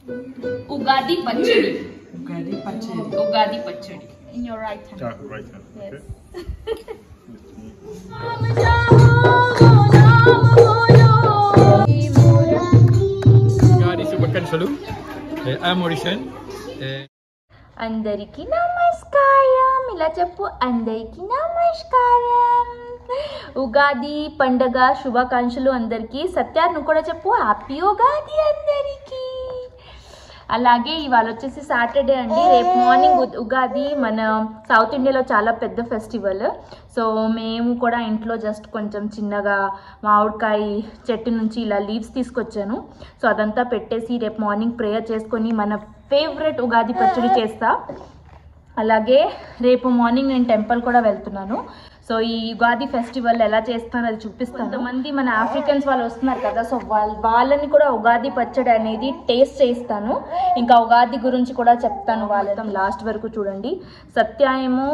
Ugadi pachadi. Ugadi pachadi. Ugadi pachadi. In your right hand. Right hand. Yes. Ugadi Shubhakankshalu. I am Mauritian. Andariki namaskaram. Ila cheppu andariki namaskaram. Ugadi పండగ శుభాకాంక్షలు అందరికీ. సత్య నువ్వు కూడా చెప్పు happy Ugadi అందరికీ. అలాగే ఇవాళ వచ్చేసి సాటర్డే అండి. రేపు మార్నింగ్ ఉగాది. మన సౌత్ ఇండియాలో చాలా పెద్ద ఫెస్టివల్. సో మేము కూడా ఇంట్లో జస్ట్ కొంచెం చిన్నగా మామిడికాయ చెట్టు నుంచి ఇలా లీవ్స్ తీసుకొచ్చాను. సో అదంతా పెట్టేసి రేపు మార్నింగ్ ప్రేయర్ చేసుకొని మన ఫేవరెట్ ఉగాది పచ్చడి చేస్తా. అలాగే రేపు మార్నింగ్ నేను టెంపుల్ కూడా వెళ్తున్నాను. సో ఈ ఉగాది ఫెస్టివల్ ఎలా చేస్తాను అది చూపిస్తాను. కొంతమంది మన ఆఫ్రికన్స్ వాళ్ళు వస్తున్నారు కదా, సో వాళ్ళని కూడా ఉగాది పచ్చడి అనేది టేస్ట్ చేయిస్తాను. ఇంకా ఉగాది గురించి కూడా చెప్తాను. వాళ్ళతో లాస్ట్ వరకు చూడండి. సత్య ఏమో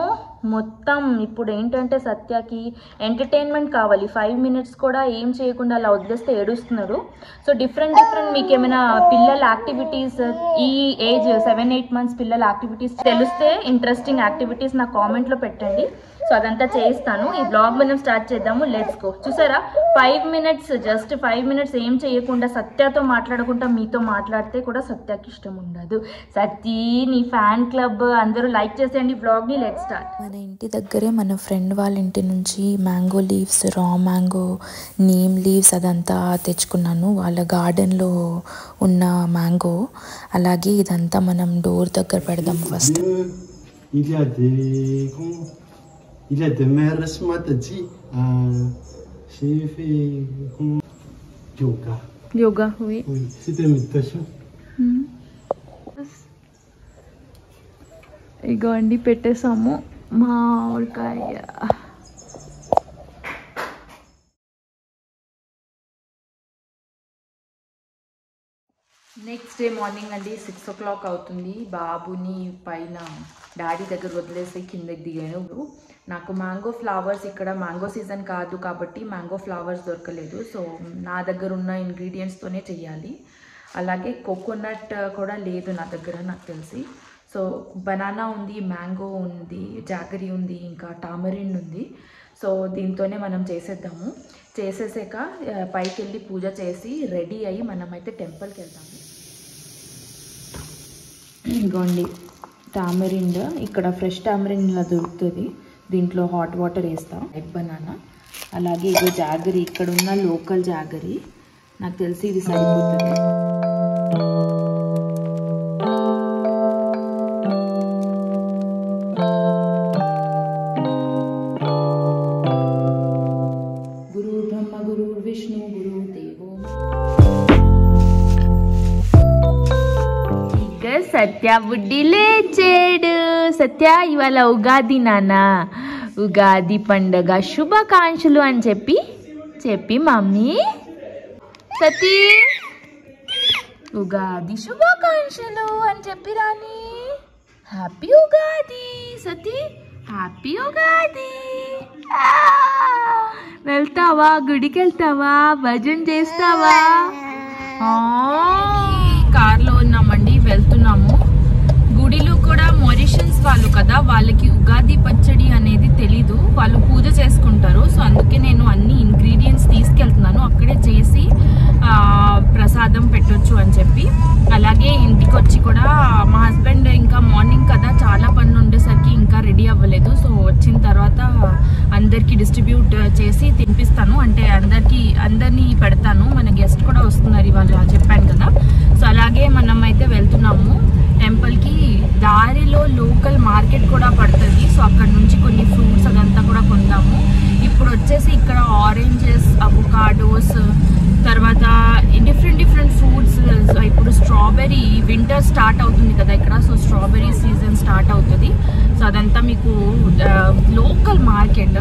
మొత్తం ఇప్పుడు ఏంటంటే సత్యకి ఎంటర్టైన్మెంట్ కావాలి. 5 minutes కూడా ఏం చేయకుండా అలా వదిలేస్తే ఏడుస్తున్నాడు. సో డిఫరెంట్ మీకు ఏమైనా పిల్లల యాక్టివిటీస్ ఈ ఏజ్ 7-8 months పిల్లల యాక్టివిటీస్ తెలిస్తే ఇంట్రెస్టింగ్ యాక్టివిటీస్ నా కామెంట్లో పెట్టండి. సో అదంతా చేయిస్తాను. ఈ బ్లాగ్ మనం స్టార్ట్ చేద్దాము. Let's go. చూసారా 5 minutes, జస్ట్ 5 minutes ఏం చేయకుండా సత్యతో మాట్లాడకుండా మీతో మాట్లాడితే కూడా సత్యకి ఇష్టం ఉండదు. సత్య నీ ఫ్యాన్ క్లబ్ అందరూ లైక్ చేసేయండి బ్లాగ్ని. Let's start. మన ఇంటి దగ్గరే మన ఫ్రెండ్ వాళ్ళ ఇంటి నుంచి mango leaves, raw mango, neem leaves అదంతా తెచ్చుకున్నాను. వాళ్ళ గార్డెన్లో ఉన్న మ్యాంగో. అలాగే ఇదంతా మనం డోర్ దగ్గర పెడదాం first. Il a des mères ce matin dit j'ai fait yoga. Yoga, oui. Oui, c'était méditation. ఇగో అండి పెట్టేసాము మామిడికాయ. నెక్స్ట్ డే మార్నింగ్ అండి 6 o'clock అవుతుంది. బాబుని పైన డాడీ దగ్గర వదిలేసి కిందకి దిగాను. నాకు మ్యాంగో ఫ్లవర్స్, ఇక్కడ మ్యాంగో సీజన్ కాదు కాబట్టి మ్యాంగో ఫ్లవర్స్ దొరకలేదు. సో నా దగ్గర ఉన్న ఇంగ్రీడియంట్స్తోనే చెయ్యాలి. అలాగే కోకోనట్ కూడా లేదు నా దగ్గర నాకు తెలిసి. సో బనానా ఉంది, మ్యాంగో ఉంది, జాగరీ ఉంది, ఇంకా టామరిన్ ఉంది. సో దీంతోనే మనం చేసేద్దాము. చేసేసాక పైకి వెళ్ళి పూజ చేసి రెడీ అయ్యి మనమైతే టెంపుల్కి వెళ్తాము. ఇదిగోండి టామరిండ్. ఇక్కడ ఫ్రెష్ టామరిండ్ ఇలా దొరుకుతుంది. దీంట్లో హాట్ వాటర్ వేస్తాం. Red banana. అలాగే ఇగో జాగరీ, ఇక్కడ ఉన్న లోకల్ జాగరీ. నాకు తెలిసి ఇది సరిపోతుంది. గురు బ్రహ్మ గురు విష్ణు గురు దేవో. సత్య బుడ్డి లేచాడు. సత్య ఇవాళ ఉగాది నాన్న, ఉగాది పండగ శుభాకాంక్షలు అని చెప్పి మమ్మీ సతీ ఉగాది శుభాకాంక్షలు అని చెప్పి రాని. హ్యాపీ ఉగాది సతీ, హ్యాపీ ఉగాది. వెళ్తావా గుడికి? వెళ్తావా? భజన చేస్తావా? కార్లో ఉన్నామండి, వెళ్తున్నాము. గుడిలో కూడా మారిషియన్స్ వాళ్ళు కదా, వాళ్ళకి ఉగాది పచ్చడి అనేది తెలీదు. వాళ్ళు పూజ చేసుకుంటారు. సో అందుకే నేను అన్ని ఇంగ్రీడియంట్స్ తీసుకెళ్తున్నాను. అక్కడే చేసి ప్రసాదం పెట్టొచ్చు అని చెప్పి. అలాగే ఇంటికి వచ్చి కూడా మా హస్బెండ్ ఇంకా మార్నింగ్ కదా చాలా పనులు ఉండేసరికి ఇంకా రెడీ అవ్వలేదు. సో వచ్చిన తర్వాత అందరికీ డిస్ట్రిబ్యూట్ చేసి తినిపిస్తాను. అంటే అందరినీ పెడతాను. మన గెస్ట్ కూడా వస్తున్నారు ఇవాళ చెప్పాను కదా. సో అలాగే మనం అయితే వెళ్తున్నాము టెంపుల్కి. దారిలో లోకల్ మార్కెట్ కూడా పడుతుంది. సో అక్కడ నుంచి కొన్ని ఫ్రూట్స్ అదంతా కూడా కొందాము. ఇప్పుడు వచ్చేసి ఇక్కడ ఆరెంజెస్, అవకాడోస్, తర్వాత డిఫరెంట్ ఫ్రూట్స్. ఇప్పుడు స్ట్రాబెర్రీ వింటర్ స్టార్ట్ అవుతుంది కదా ఇక్కడ. సో స్ట్రాబెర్రీ సీజన్ స్టార్ట్ అవుతుంది. సో అదంతా మీకు లోకల్ మార్కెట్.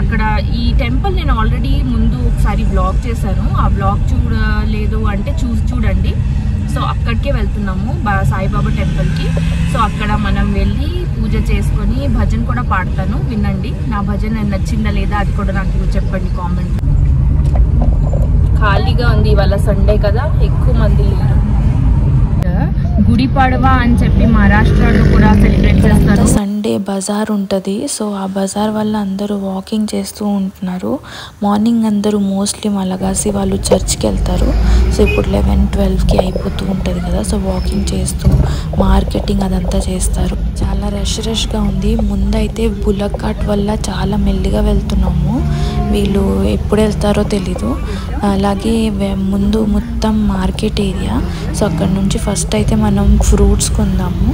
అక్కడ ఈ టెంపుల్ నేను ఆల్రెడీ ముందు ఒకసారి బ్లాగ్ చేశాను. ఆ బ్లాగ్ చూడలేదు అంటే చూడండి. సో అక్కడికే వెళ్తున్నాము సాయిబాబా టెంపుల్కి. సో అక్కడ మనం వెళ్ళి పూజ చేసుకొని భజన కూడా పాడతాను, వినండి. నా భజన నచ్చిందా లేదా అది కూడా నాకు చెప్పండి కామెంట్. ఖాళీగా ఉంది ఇవాళ సండే కదా, ఎక్కువ మంది లేరు. గుడి పడవా అని చెప్పి మహారాష్ట్రలో కూడా సెలబ్రేట్ చేస్తారు. సండే బజార్ ఉంటుంది. సో ఆ బజార్ వల్ల అందరూ వాకింగ్ చేస్తూ ఉంటున్నారు. మార్నింగ్ అందరూ మోస్ట్లీ మలగాసి వాళ్ళు చర్చ్కి వెళ్తారు. సో ఇప్పుడు 11-12కి అయిపోతూ ఉంటుంది కదా. సో వాకింగ్ చేస్తూ మార్కెటింగ్ అదంతా చేస్తారు. చాలా రష్గా ఉంది. ముందైతే బుల్లక్ కార్ట్ వల్ల చాలా మెల్లిగా వెళ్తున్నాము. వీళ్ళు ఎప్పుడు వెళ్తారో తెలీదు. అలాగే ముందు మొత్తం మార్కెట్ ఏరియా. సో అక్కడ నుంచి ఫస్ట్ అయితే మనం ఫ్రూట్స్ కొందాము.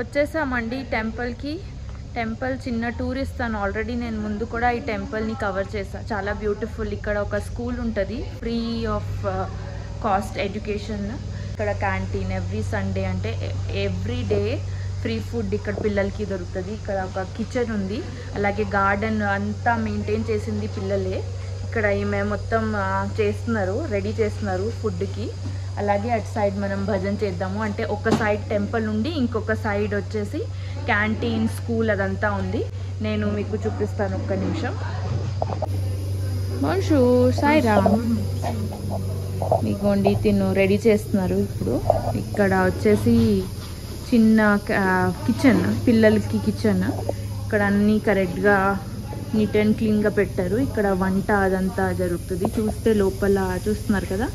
వచ్చేసామండి టెంపుల్కి. టెంపుల్ చిన్న టూర్ ఇస్తాను. ఆల్రెడీ నేను ముందు కూడా ఈ టెంపుల్ని కవర్ చేశాను. చాలా బ్యూటిఫుల్. ఇక్కడ ఒక స్కూల్ ఉంటుంది, ఫ్రీ ఆఫ్ కాస్ట్ ఎడ్యుకేషన్. ఇక్కడ క్యాంటీన్ ఎవ్రీ సండే అంటే ఎవ్రీ డే ఫ్రీ ఫుడ్ ఇక్కడ పిల్లలకి దొరుకుతుంది. ఇక్కడ ఒక కిచెన్ ఉంది. అలాగే గార్డెన్ అంతా మెయింటైన్ చేసింది పిల్లలే. ఇక్కడ ఈమె మొత్తం చేస్తున్నారు, రెడీ చేస్తున్నారు ఫుడ్కి. అలాగే అటు సైడ్ మనం భజన చేద్దాము. అంటే ఒక సైడ్ టెంపుల్ ఉండి ఇంకొక సైడ్ వచ్చేసి క్యాంటీన్, స్కూల్ అదంతా ఉంది. నేను మీకు చూపిస్తాను, ఒక్క నిమిషం. మనుషు సాయిరామ్ మీకోండి తిను రెడీ చేస్తున్నారు. ఇప్పుడు ఇక్కడ వచ్చేసి చిన్న కిచెన్, పిల్లలకి కిచెన్. ఇక్కడ అన్నీ కరెక్ట్గా నీట్ అండ్ క్లీన్గా పెట్టారు. ఇక్కడ వంట అదంతా జరుగుతుంది. చూస్తే లోపల చూస్తున్నారు కదా,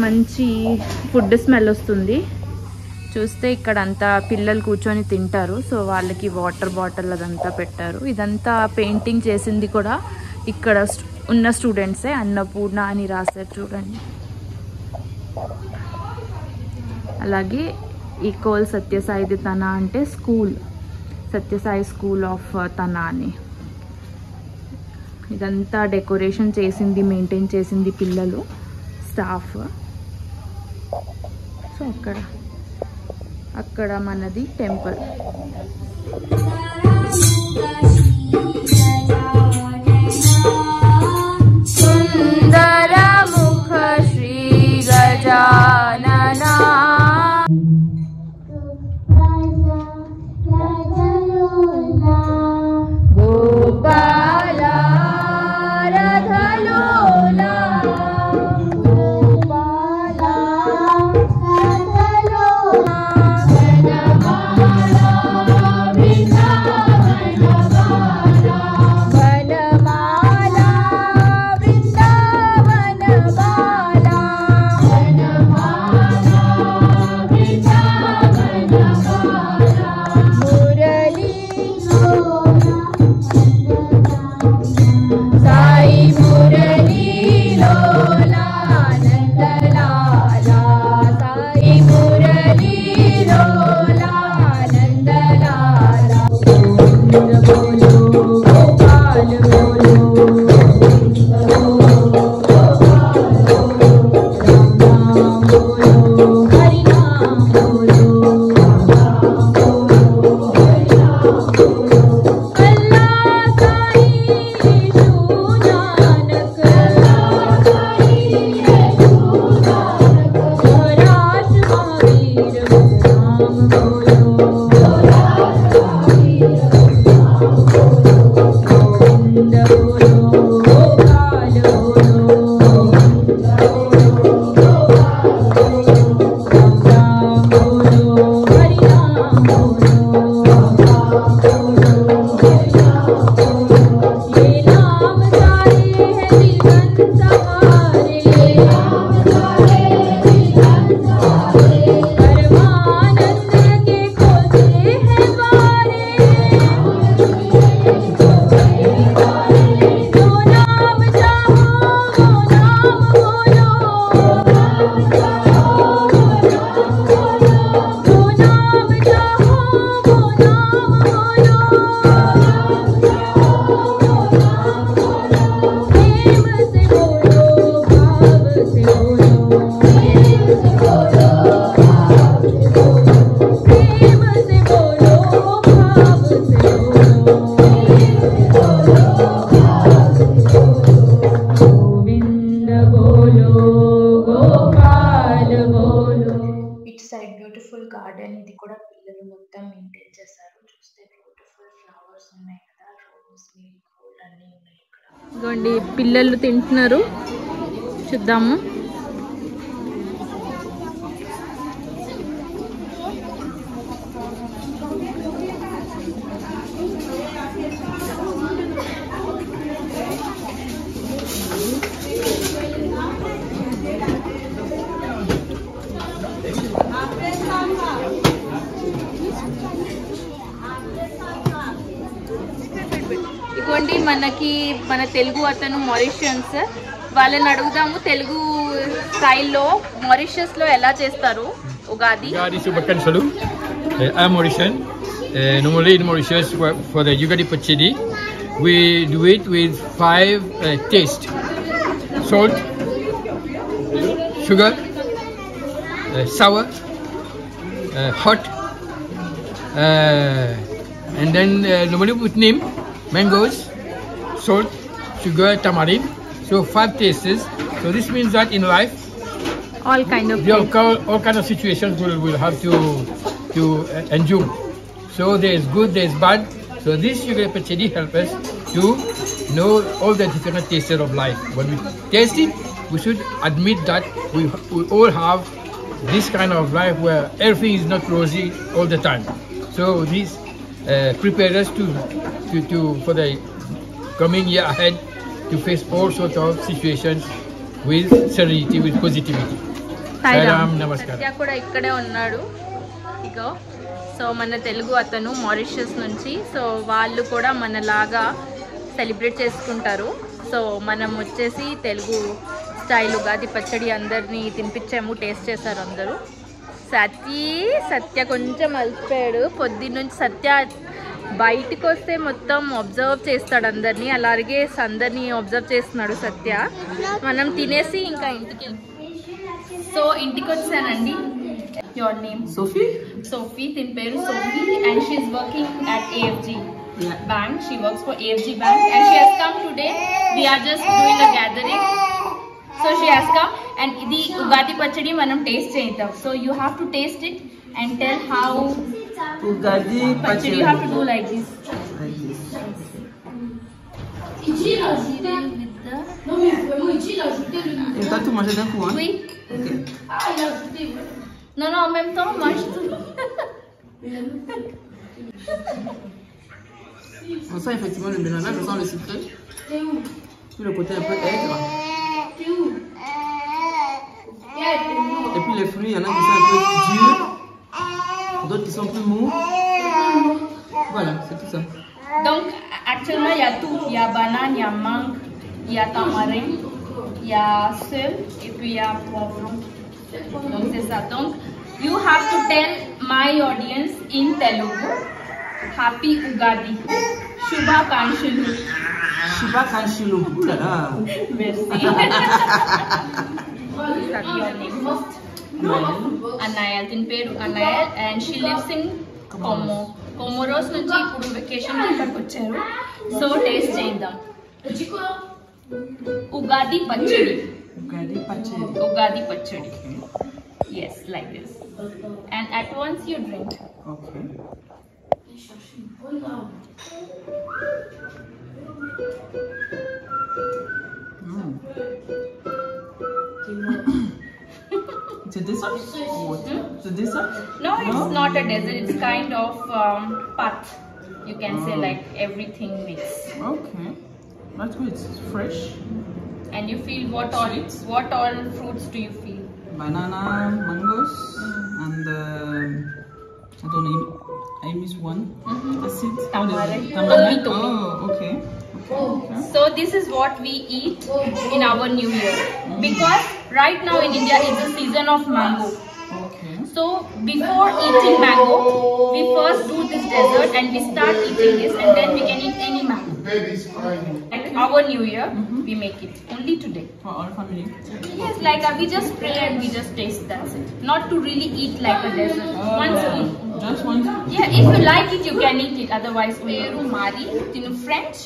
మంచి ఫుడ్ స్మెల్ వస్తుంది. చూస్తే ఇక్కడ అంతా పిల్లలు కూర్చొని తింటారు. సో వాళ్ళకి వాటర్ బాటిల్ అదంతా పెట్టారు. ఇదంతా పెయింటింగ్ చేసింది కూడా ఇక్కడ ఉన్న స్టూడెంట్సే. అన్నపూర్ణ అని రాశారు చూడండి. అలాగే ఈక్వల్ సత్యసాయిది తన అంటే స్కూల్, సత్యసాయి స్కూల్ ఆఫ్ తన అని. ఇదంతా డెకరేషన్ చేసింది, మెయింటైన్ చేసింది పిల్లలు, స్టాఫ్. సో అక్కడ మనది టెంపుల్. సుందర ముఖ శ్రీ గజానన గోపాల రథలోలా Krishna డెకరేట్ చేశారు. చూస్తే బ్యూటిఫుల్ ఫ్లవర్స్ ఉన్నాయి కదా, రోజ్, మేరీగోల్డ్ అన్నీ ఉన్నాయి ఇక్కడ. ఇదిగోండి పిల్లలు తింటున్నారు, చూద్దాము. ఇదిగోండి మనకి మన తెలుగు అతను మారిషియన్స్, వాళ్ళని అడుగుదాము తెలుగు స్టైల్లో మారిషియస్లో ఎలా చేస్తారు Ugadi. Ugadi Shubhakankshalu. I'm Mauritian. Normally in Mauritius for the Ugadi Pachadi, we do it with 5 tastes: salt, sugar, sour, hot, and then normally with neem, mangoes, salt, sugar, tamarind. So 5 tastes. So this means that in life, all kind of all kind of situations will have to endure. So there is good, there is bad. So this Ugadi Pachadi help us to know all the different tastes of life. When we taste it, we should admit that we all have this kind of life where everything is not rosy all the time. So this prepares us to for the coming year ahead to face all sorts of situations with serenity, with positivity. Sairam, namaskar. సత్య కూడా ఇక్కడే ఉన్నాడు ఇగో. So మన తెలుగు అతను Mauritius నుంచి, so వాళ్ళు కూడా మనలాగా celebrate చేసుకుంటారు. సో మనం వచ్చేసి తెలుగు స్టైల్ ఉగాది పచ్చడి అందరినీ తినిపించాము, టేస్ట్ చేశారు అందరూ. సత్య కొంచెం అలసిపోయాడు పొద్దున్నుంచి. సత్య బయటకు వస్తే మొత్తం అబ్జర్వ్ చేస్తాడు అందరినీ, అలాగే అందరినీ అబ్జర్వ్ చేస్తున్నాడు సత్య. మనం తినేసి ఇంకా ఇంటికి సో ఇంటికి వచ్చానండి. Your name? Sophie, దీని పేరు Sophie, and she is working at AFG Bank. She works for AFG Bank and she has come today. We are just doing a gathering. So she has come and ఇది ఉగాది పచ్చడి మనం taste చేద్దాం. So you have to taste it and tell how Ugadi pachadi. You have to do like this. Et toi, tout manger d'un coup, hein? Oui. Ok. Non, en même temps, mange tout. On sent effectivement le mélange, on sent le sucré. Puis le côté un peu aigre. Et puis les fruits, il y en a qui sont un peu durs, d'autres qui sont plus mous. Voilà, c'est tout ça. Donc, actuellement, il y a tout. Il y a banane, il y a mangue, il y a tamarin, il y a seul et puis il y a poivron. Donc, c'est ça. Donc, you have to tell my audience in Telugu, Happy Ugadi. Shubha Kanshilu. Shubha Kanshilu. Ouh là là. Merci. That's your name first. Anayal. Din peru Anayal and she lives in Comoros నుంచి ఇప్పుడు vacation ఇక్కడికి వచ్చారు. So taste చేద్దాం. ఉగాది పచ్చడి. Ugadi pachadi. Yes, like this. And at once you drink. Okay. It's a dessert? It's a dessert? No, it's not a dessert. It's kind of path. You can say like everything mixed. Okay. That's good. It's fresh. And you feel what all fruits do you feel? Banana, mangoes, and I don't know. I missed one. That's it. Tamarind. Tamarind. Oh, okay. So this is what we eat in our New Year, because right now in India is the season of mango. Okay. So before eating mango, we first do this dessert and we start eating this, and then we can eat any mango. At our New Year, we make it only today. For all family. Yes, like we just pray and we just taste. That's it. Not to really eat like a dessert. Once a week. Just one. Yeah, if you like it, you can eat it. Otherwise, Peru Mari, you know French.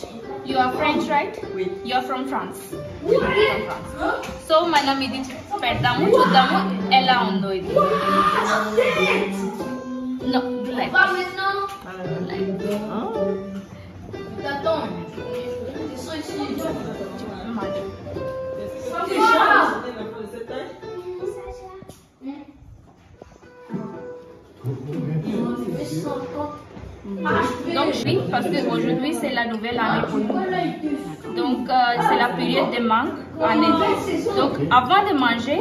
You are French, right? Oui. You are from France. From France. So, మనం ఇది పెడదాము, చూద్దాము ఎలా ఉందో ఇది. No, do like this. Donc, parce qu'aujourd'hui, c'est la nouvelle année pour nous. Donc, c'est la période de mangue année. Donc, avant de manger,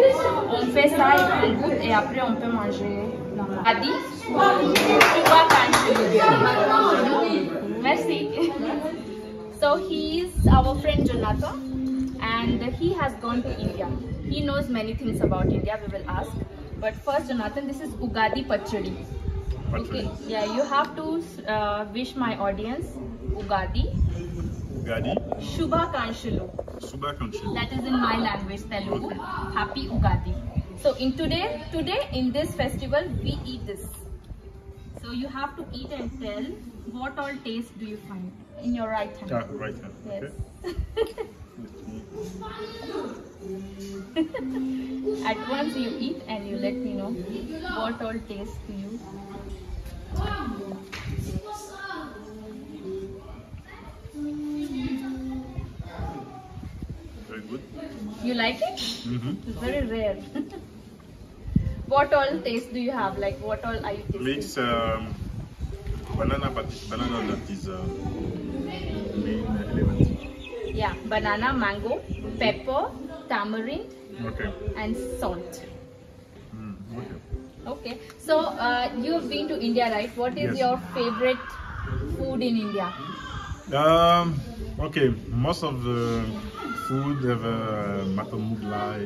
on fait ça et on goûte et après, on peut manger. Adi, merci. So, he is our friend Jonathan and he has gone to India. He knows many things about India, we will ask. But first, Jonathan, this is Ugadi Pachadi. Okay, yeah, you have to wish my audience Ugadi. Ugadi. Shubhakankshalu. Shubhakankshalu. That is in my language, Telugu. Happy Ugadi. So in today in this festival we eat this. So you have to eat and tell what all taste do you find in your right hand. Right hand. Yes. Okay. At once you eat and you let me know what all taste to you. Very good. You like it? It's very rare. What all taste do you have? Like what all are you tasting? Mix banana nut is main element. Yeah, banana, mango, pepper, tamarind, Okay. and salt. Okay. Okay, so you have been to India, right? What is Yes. your favorite food in India? Okay. Most of the food have mutton mughlai,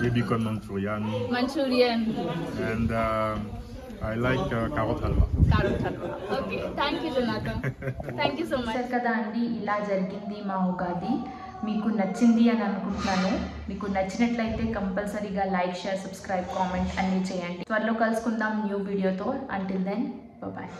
baby corn Manchurian, and I like carrot halwa. Carrot halwa. Okay, thank you, Jonathan. Thank you so much. సరే కదా అండి, ఇలా జరిగింది మా ఉగాది. మీకు నచ్చింది అని అనుకుంటున్నాను. మీకు నచ్చినట్లయితే కంపల్సరీగా లైక్, షేర్, సబ్స్క్రైబ్, కామెంట్ అన్నీ చేయండి. త్వరలో కలుసుకుందాం న్యూ వీడియోతో. Until then bye.